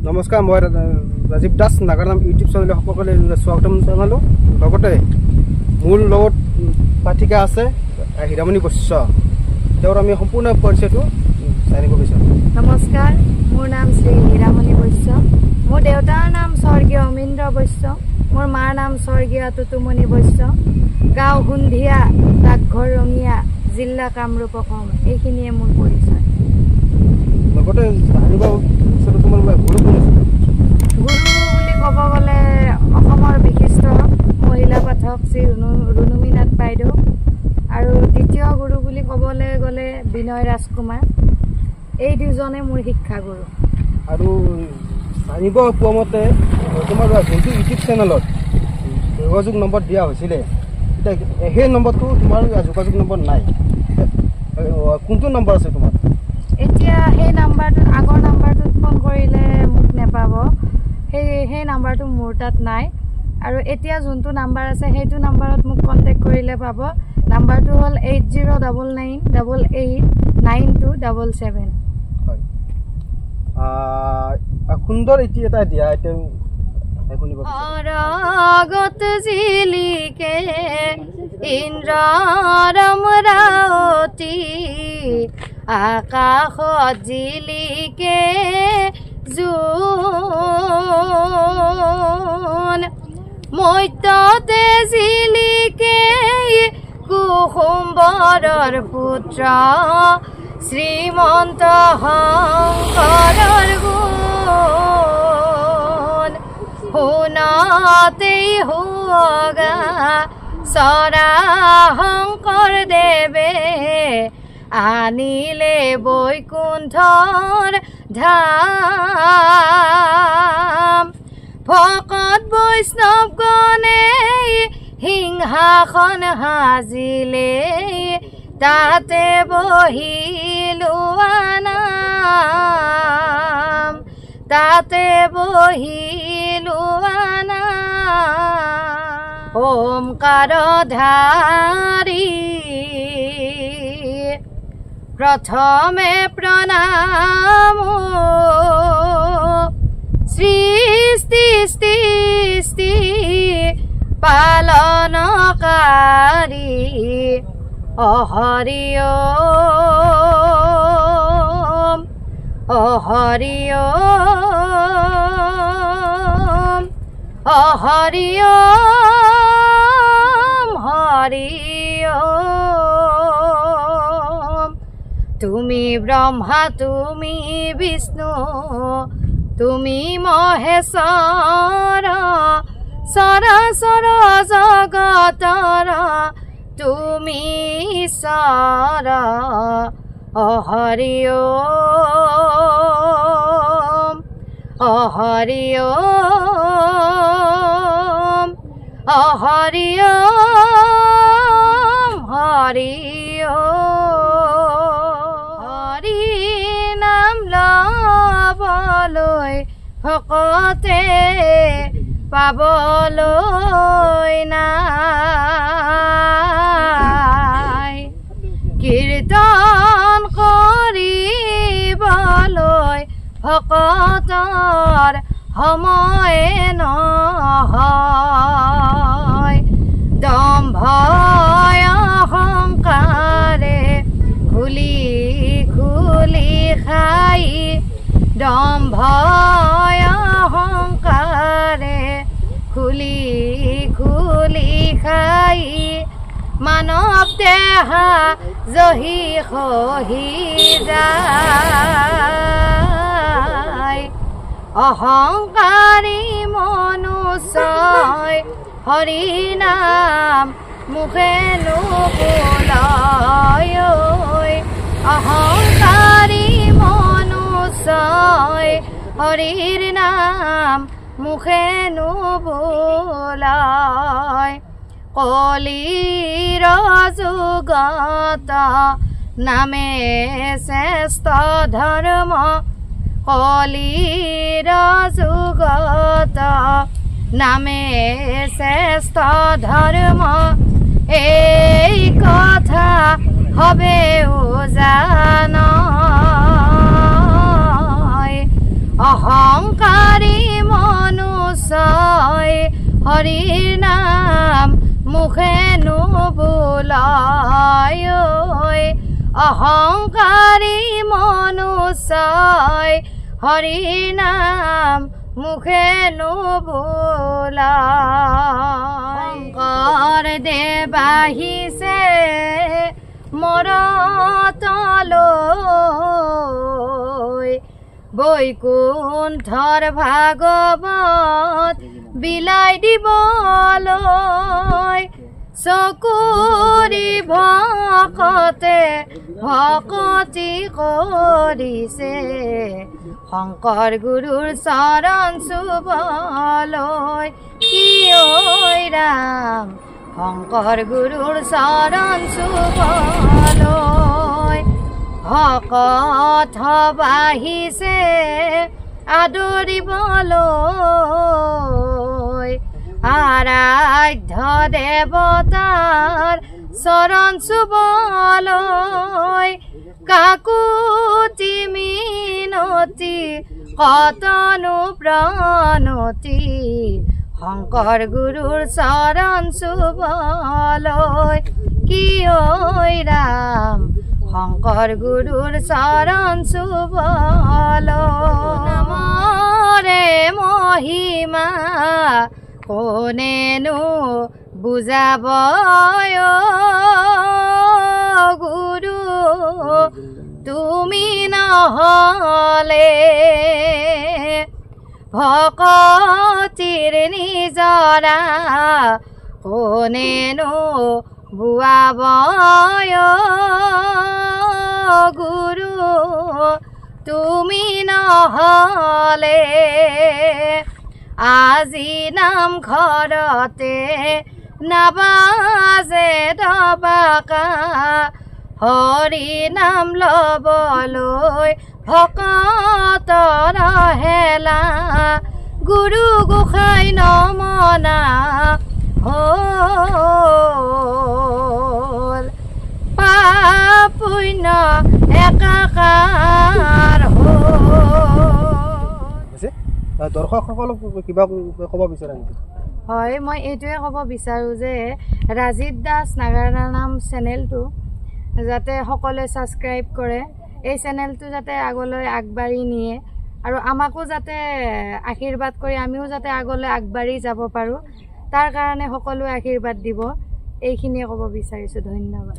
নমস্কাৰ মই Rajiv Das নাগাৰাম YouTube channel সকলোকে স্বাগতম জনালোঁ লগতে মোৰ লগত পাঠিকা আছে হীৰামণি বৈশ্য তেওঁৰ আমি সম্পূৰ্ণ পৰিচয়টো জানিব বিচাৰোঁ নমস্কাৰ মোৰ নাম শ্ৰী হীৰামণি বৈশ্য মোৰ দেউতাৰ নাম স্বৰ্গীয় অমীন্দ্ৰ বৈশ্য মোৰ মাৰ নাম স্বৰ্গীয় তুতুমণি বৈশ্য গাঁও হুন্ধিয়া ডাকঘৰ ৰঙিয়া জিলা কামৰূপ অসম এইখিনিয়ে মোৰ পৰিচয় লগতে জানিব বিচাৰোঁ তোমাৰ গুৰু কোন আছে গুৰু বুলি ক'ব গ'লে অসমৰ বিশিষ্ট মহিলা পাঠক শ্ৰী ৰুণুমীনাথ বাইদেউ আৰু দ্বিতীয় গুৰু বুলি ক'বলৈ গ'লে বিনয় ৰাজকুমাৰ এই দুজনে মোৰ শিক্ষাগুৰু আৰু জানিব পোৱা মতে তোমাৰ যোনটো ইউটিউব চেনেলত যোগাযোগ নম্বৰ দিয়া হৈছিলে এতিয়া সেই নম্বৰটো তোমাৰ যোগাযোগ নম্বৰ নাই কোনটো নম্বৰ আছে তোমাৰ এতিয়া সেই নাম্বাৰটোত আগৰ নাম্বাৰটোত ফোন কৰিলে মোক নেপাব সেই নাম্বাৰটো মোৰ তাত নাই আৰু এতিয়া যোনটো নাম্বাৰ আছে সেইটো নাম্বাৰত মোক কণ্টেক্ট কৰিলে পাব নাম্বাৰটো হ'ল 8099889277 হয় সুন্দৰ এতিয়া এটা দিয়া এতিয়া শুনিব অৰগত জিলিকে ইন্দ্ৰৰমৰাৱতী আকাশত জিলিকে জোন মত্যতে জিলিকে কুসুম্বৰৰ পুত্ৰ শ্ৰীমন্ত শংকৰৰ গুণ শুনতেই হোগা চৰা শংকৰ দেৱে আনিলে বৈকুণ্ঠৰ ধাম ভকত বৈষ্ণৱগণে সিংহাসন সাজিলে তাতে বহি লোৱা নাম তাতে বহি লোৱা নাম ওমকাৰ ধাৰি প্ৰথমে প্ৰণাম সৃষ্টি স্থিতি পালনকাৰী হৰি ওম হৰি ওম হৰি ওম হৰি ওম তুমি ব্ৰহ্মা তুমি বিষ্ণু তুমি মহেশ্বৰ চৰাচৰ জগতৰ তুমি ঈশ্বৰ হৰি ওম হৰি ওম হৰি ওম হৰি হৰি নাম লবলৈ ভকতে পাবলৈ নাই কীৰ্তন কৰিবলৈ ভকতৰ সময় নহয় দম্ভ অহংকাৰে খুলি খুলি খাই দম্ভ অহংকাৰে খুলি খুলি খাই মানৱ দেহা জহি খহি যায় অহংকাৰী মনুষ্যই হৰি নাম মুখে নুবোলয় অহংকাৰী মনুষ্যই হৰিৰ নাম মুখে নুবোলয় কলিৰ যুগত নামে শ্ৰেষ্ঠ ধৰ্ম কলিৰ যুগত নামে শ্ৰেষ্ঠ ধৰ্ম এই কথা হবে জান অহংকাৰ হৰিৰ নাম মুখে নুবুলাই অহংকাৰী মনুষ্যই হৰিৰ নাম মুখে নুবুলাই শংকৰ দেৱ আহিছে মৰতলৈ বৈকুণ্ঠৰ ভাগৱত বিলাই দিবলৈ চকুৰি ভকতে ভকতি কৰিছে শংকৰ গুৰুৰ চৰণ চুবলৈ কি ঐ ৰাম শংকৰ গুৰুৰ চৰণ চুবলৈ ভকত বাঢ়িছে আদৰিবলৈ আৰাধ্য দেৱতাৰ চৰণ চুবলৈ কাকুতি মিনতি কতনো প্ৰণতি শংকৰ গুৰুৰ চৰণ চুবলৈ কি ঐ ৰাম শংকৰ গুৰুৰ চৰণ চুবলৈ নামৰে মহিমা কোনেনো বুজাব গুৰু তুমি নহলে ভকতিৰ নিজৰা কোনেনো বুৱাব গুৰু তুমি নহলে আজি নামঘৰতে নাবাজে দবাকা হৰি নাম লবলৈ ভকতৰ হেলা গুৰু গোসাঁই নমনা হ'ল পাপ পুণ্য একাকাৰ দৰ্শকসকলক কিবা ক'ব বিচাৰে নেকি? হয় মই এইটোৱে ক'ব বিচাৰোঁ যে ৰাজীৱ দাস নাগাৰা নাম চেনেলটো যাতে সকলোৱে ছাবস্ক্ৰাইব কৰে এই চেনেলটো যাতে আগলৈ আগবাঢ়ি নিয়ে আৰু আমাকো যাতে আশীৰ্বাদ কৰি আমিও যাতে আগলৈ আগবাঢ়ি যাব পাৰোঁ তাৰ কাৰণে সকলোৱে আশীৰ্বাদ দিব এইখিনিয়ে ক'ব বিচাৰিছোঁ ধন্যবাদ।